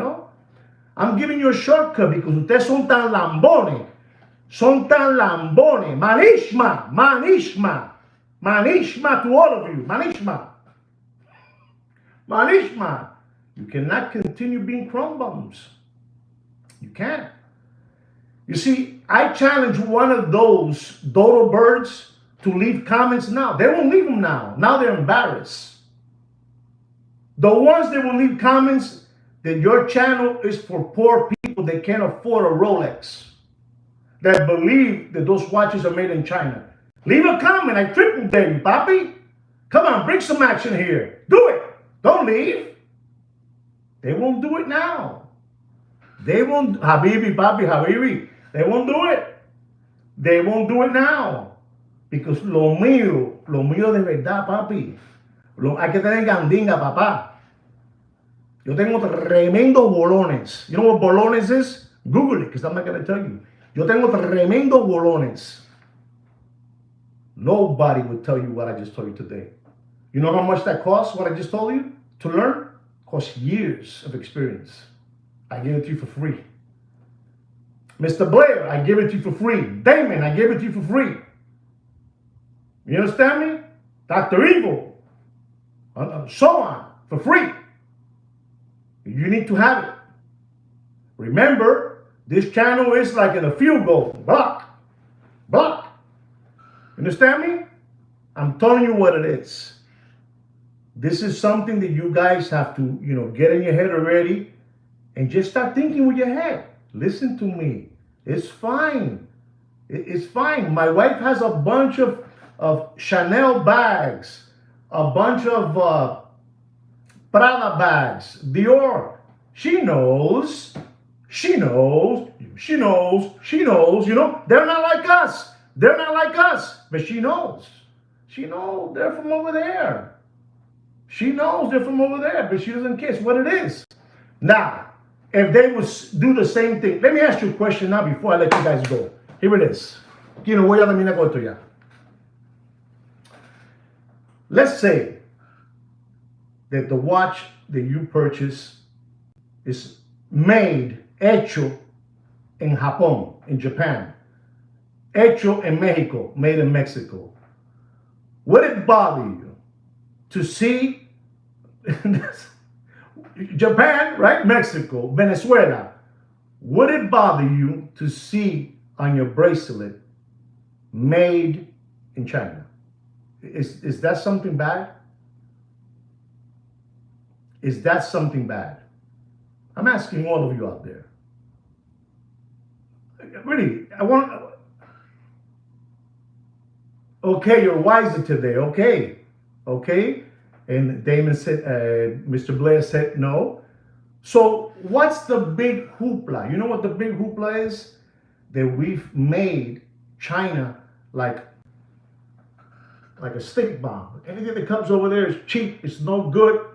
I'm giving you a shortcut because ustedes son tan lambones. Son tan lambones. Manishma, manishma. Manishma to all of you. Manishma. Manishma. You cannot continue being crumb bums. You can't. You see, I challenge one of those dodo birds to leave comments now. They won't leave them now. Now they're embarrassed. The ones that will leave comments that your channel is for poor people that can't afford a Rolex, that believe that those watches are made in China. Leave a comment. I triple dare you, papi. Come on, bring some action here. Do it. Don't leave. They won't do it now. They won't, Habibi, papi, Habibi. They won't do it. They won't do it now. Because lo mío de verdad, papi. Hay que tener gandinga, papá. Yo tengo tremendo bolones. You know what bolones is? Google it, because I'm not going to tell you. Yo tengo tremendo bolones. Nobody would tell you what I just told you today. You know how much that costs, what I just told you? To learn? Costs years of experience. I give it to you for free. Mr. Blair, I give it to you for free. Damon, I give it to you for free. You understand me? Dr. Evil, so on, for free. You need to have it. Remember, this channel is like in a field goal. Block. Block. Understand me? I'm telling you what it is. This is something that you guys have to, get in your head already and just start thinking with your head. Listen to me. It's fine. It's fine. My wife has a bunch of Chanel bags, a bunch of Prada bags, Dior. She knows. They're not like us. They're not like us, but she knows. She knows they're from over there. She knows they're from over there, but she doesn't care what it is. Now, if they would do the same thing, let me ask you a question now before I let you guys go. Here it is. Let's say that the watch that you purchase is hecho in Japón, in Japan. Hecho en México, made in Mexico. Would it bother you to see Japan, right? Mexico, Venezuela. Would it bother you to see on your bracelet made in China? Is that something bad? Is that something bad? I'm asking all of you out there. Really, okay, you're wiser today. Okay. And Damon said, Mr. Blair said no. So what's the big hoopla? You know what the big hoopla is? That we've made China like a stick bomb. Anything that comes over there is cheap. It's no good.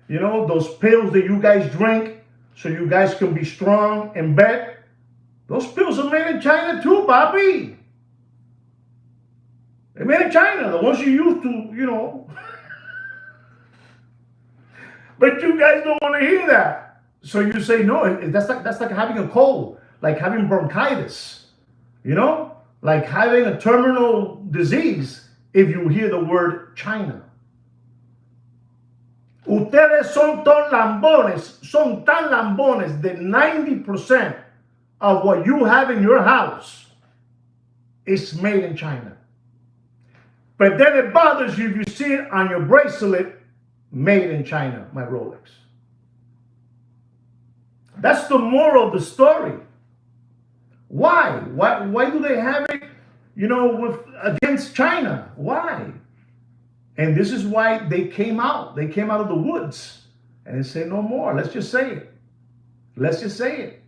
Those pills that you guys drink so you guys can be strong and bet. Those pills are made in China too, papi. They're made in China. The ones you used to, But you guys don't want to hear that. So you say, no, that's like having a cold, like having bronchitis, like having a terminal disease if you hear the word China. Ustedes son tan lambones that 90% of what you have in your house is made in China. But then it bothers you if you see it on your bracelet, made in China, my Rolex. That's the moral of the story. Why? Why do they have it, against China? Why? And this is why they came out. They came out of the woods and they say no more. Let's just say it. Let's just say it.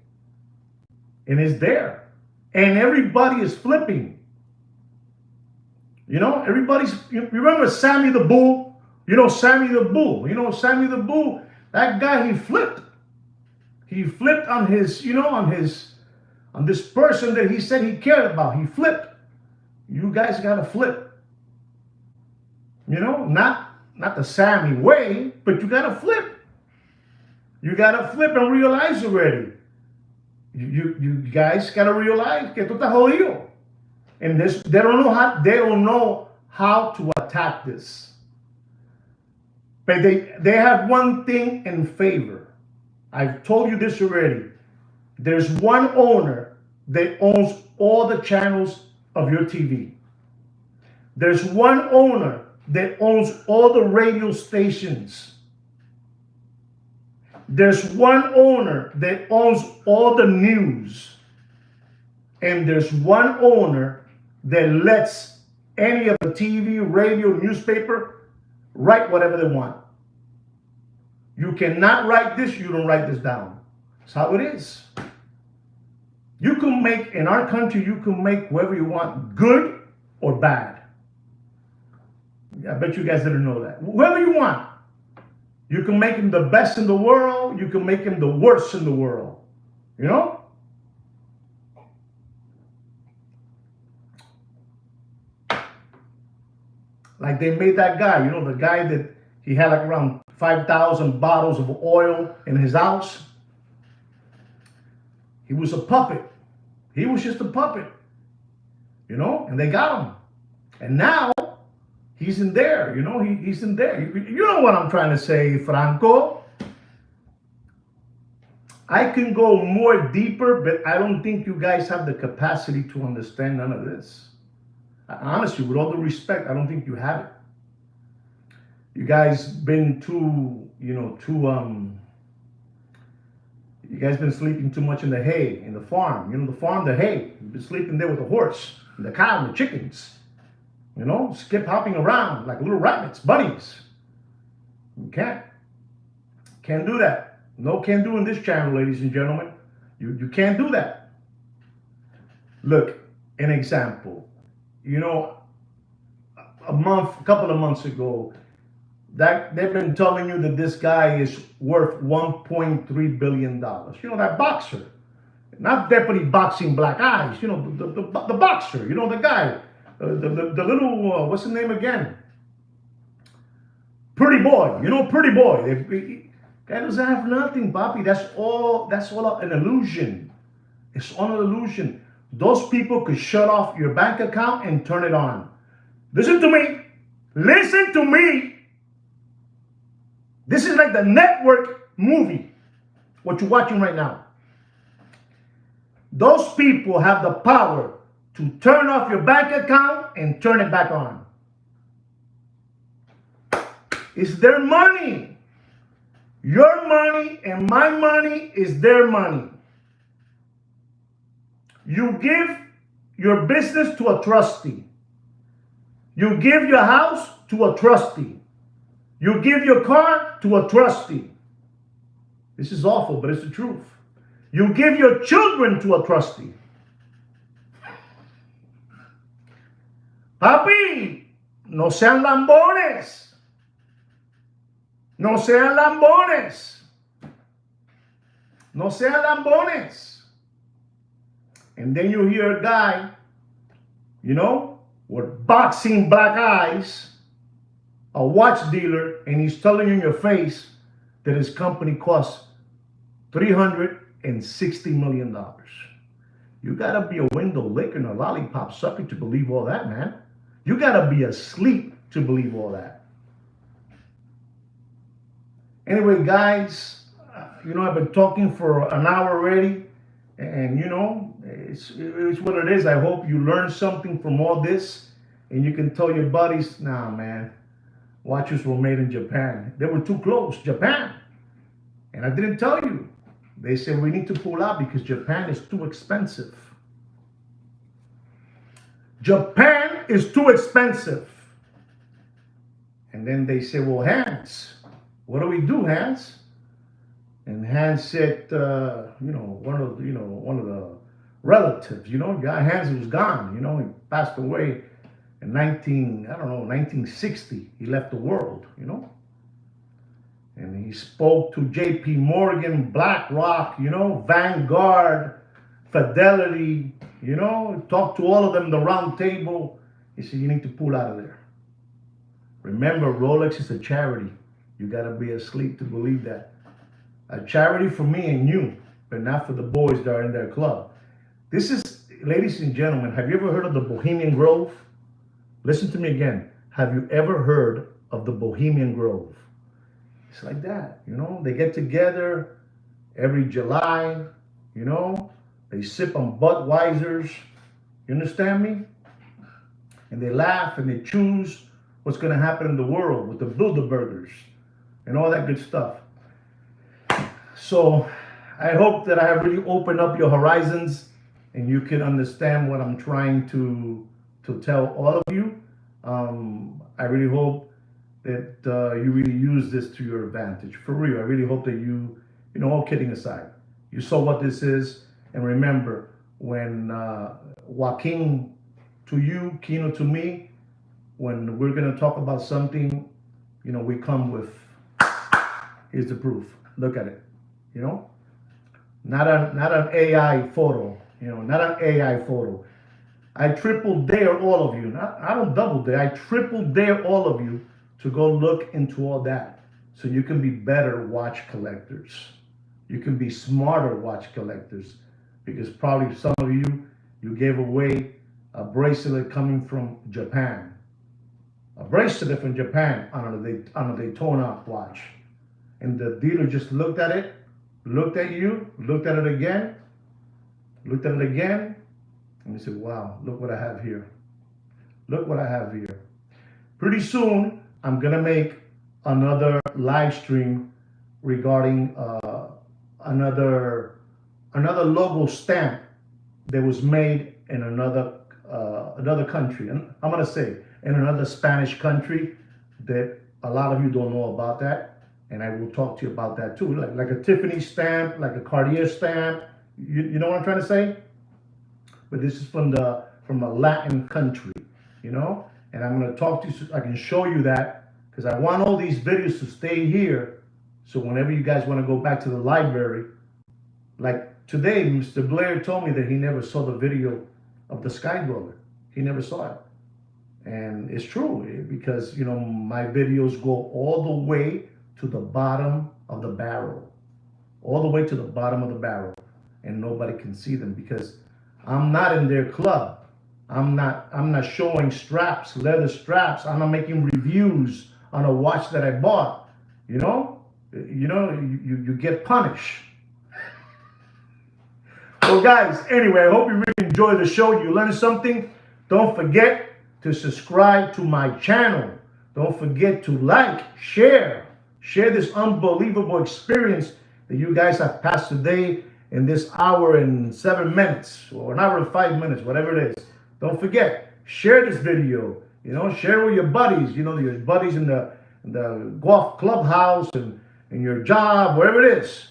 And it's there. And everybody is flipping. You remember Sammy the Bull? Sammy the Bull. Sammy the Bull, that guy, he flipped. He flipped on his, on this person that he said he cared about. He flipped. You guys got to flip. Not the Sammy way, but you got to flip. You got to flip and realize already. You guys got to realize que tú estás jodido. And they don't know how to attack this. But they have one thing in favor. I've told you this already. There's one owner that owns all the channels of your TV. There's one owner that owns all the radio stations. There's one owner that owns all the news. And there's one owner that lets any of the TV, radio, newspaper, write whatever they want. You cannot write this, you don't write this down. That's how it is. You can make, in our country, you can make whoever you want good or bad. I bet you guys didn't know that. Whoever you want. You can make him the best in the world. You can make him the worst in the world. You know? Like they made that guy, you know, the guy that he had like around 5,000 bottles of oil in his house. He was a puppet. He was just a puppet. You know? And they got him. And now, he's in there, you know, he's in there. You know what I'm trying to say, Franco? I can go more deeper, but I don't think you guys have the capacity to understand none of this. Honestly, with all due respect, I don't think you have it. You guys been too, you guys been sleeping too much in the hay, in the farm. You know, the farm, the hay. You've been sleeping there with the horse, and the cow, and the chickens. You know, skip hopping around like little rabbits, bunnies. You can't do that. No can do in this channel, ladies and gentlemen. You can't do that. Look, an example. You know, a couple of months ago, that they've been telling you that this guy is worth $1.3 billion. You know, that boxer. Not Deputy Boxing Black Eyes. You know, the boxer. You know, the guy. The little, what's his name again? Pretty boy, you know, pretty boy. Guy doesn't have nothing, Bobby. That's all an illusion. It's all an illusion. Those people could shut off your bank account and turn it on. Listen to me. Listen to me. This is like the network movie, what you're watching right now. Those people have the power to turn off your bank account and turn it back on. It's their money. Your money and my money is their money. You give your business to a trustee. You give your house to a trustee. You give your car to a trustee. This is awful, but it's the truth. You give your children to a trustee. Papi, no sean lambones. No sean lambones. No sean lambones. And then you hear a guy, you know, with boxing black eyes, a watch dealer, and he's telling you in your face that his company costs $360 million. You gotta be a window licker and a lollipop sucker to believe all that, man. You gotta be asleep to believe all that. Anyway, guys, you know, I've been talking for an hour already, and you know, it's what it is. I hope you learned something from all this, and you can tell your buddies, nah, man, watches were made in Japan. They were too close, Japan. And I didn't tell you. They said we need to pull out because Japan is too expensive. Japan is too expensive. And then they say, well, Hans, what do we do, Hans? And Hans said, you know, one of the relatives, you know, guy Hans was gone, you know, he passed away in 1960. He left the world, you know. And he spoke to J.P. Morgan, BlackRock, you know, Vanguard, Fidelity, you know, talked to all of them, the round table. He said, you need to pull out of there. Remember, Rolex is a charity. You got to be asleep to believe that. A charity for me and you, but not for the boys that are in their club. This is, ladies and gentlemen, have you ever heard of the Bohemian Grove? Listen to me again. Have you ever heard of the Bohemian Grove? It's like that, you know. They get together every July, you know. They sip on Budweisers. You understand me? And they laugh and they choose what's going to happen in the world with the Bilderbergers and all that good stuff. So I hope that I have really opened up your horizons and you can understand what I'm trying to tell all of you. I really hope that you really use this to your advantage. For real, I really hope that all kidding aside, you saw what this is. And remember, when Joaquin to you, Kino to me, when we're going to talk about something, we come with, here's the proof. Look at it. You know, not an AI photo. Not an AI photo. I triple dare all of you. I don't double dare. I triple dare all of you to go look into all that, so you can be better watch collectors. You can be smarter watch collectors, because probably some of you gave away a bracelet coming from Japan, a bracelet from Japan on a Daytona watch, and the dealer just looked at it, looked at you, looked at it again, looked at it again, and he said, wow, look what I have here. Look what I have here. Pretty soon, I'm going to make another live stream regarding another logo stamp that was made in another country. And I'm going to say in another Spanish country, that a lot of you don't know about that. And I will talk to you about that too. Like a Tiffany stamp, like a Cartier stamp. You know what I'm trying to say? But this is from a Latin country, and I'm going to talk to you so I can show you that, because I want all these videos to stay here, so whenever you guys want to go back to the library, like today, Mr. Blair told me that he never saw the video of the Sky Dweller. He never saw it. And it's true, because my videos go all the way to the bottom of the barrel, all the way to the bottom of the barrel, and nobody can see them, because I'm not in their club. I'm not showing straps, leather straps. I'm not making reviews on a watch that I bought. You get punished. Well, guys, anyway, I hope you really enjoyed the show. You learned something. Don't forget to subscribe to my channel. Don't forget to like, share this unbelievable experience that you guys have passed today in this hour and 7 minutes, or an hour and 5 minutes, whatever it is. Don't forget, share this video. Share with your buddies. Your buddies in the golf clubhouse and in your job, wherever it is.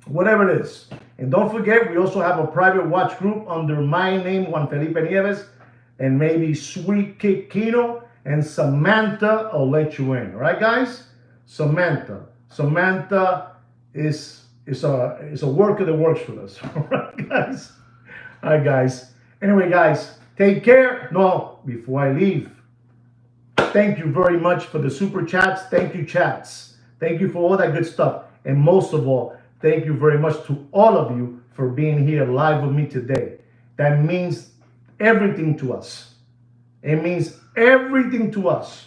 Whatever it is. And don't forget, we also have a private watch group under my name, Juan Felipe Nieves, and maybe Sweet Kick Kino and Samantha will let you in. All right, guys? Samantha is a worker that works for us. All right, guys? All right, guys. Anyway, guys, take care. No, before I leave, thank you very much for the super chats. Thank you, chats. Thank you for all that good stuff. And most of all, thank you very much to all of you for being here live with me today. That means everything to us. It means everything to us.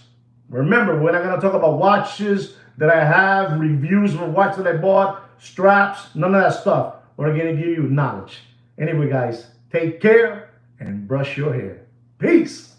Remember, we're not going to talk about watches that I have, reviews of watches that I bought, straps, none of that stuff. We're going to give you knowledge. Anyway, guys, take care and brush your hair. Peace.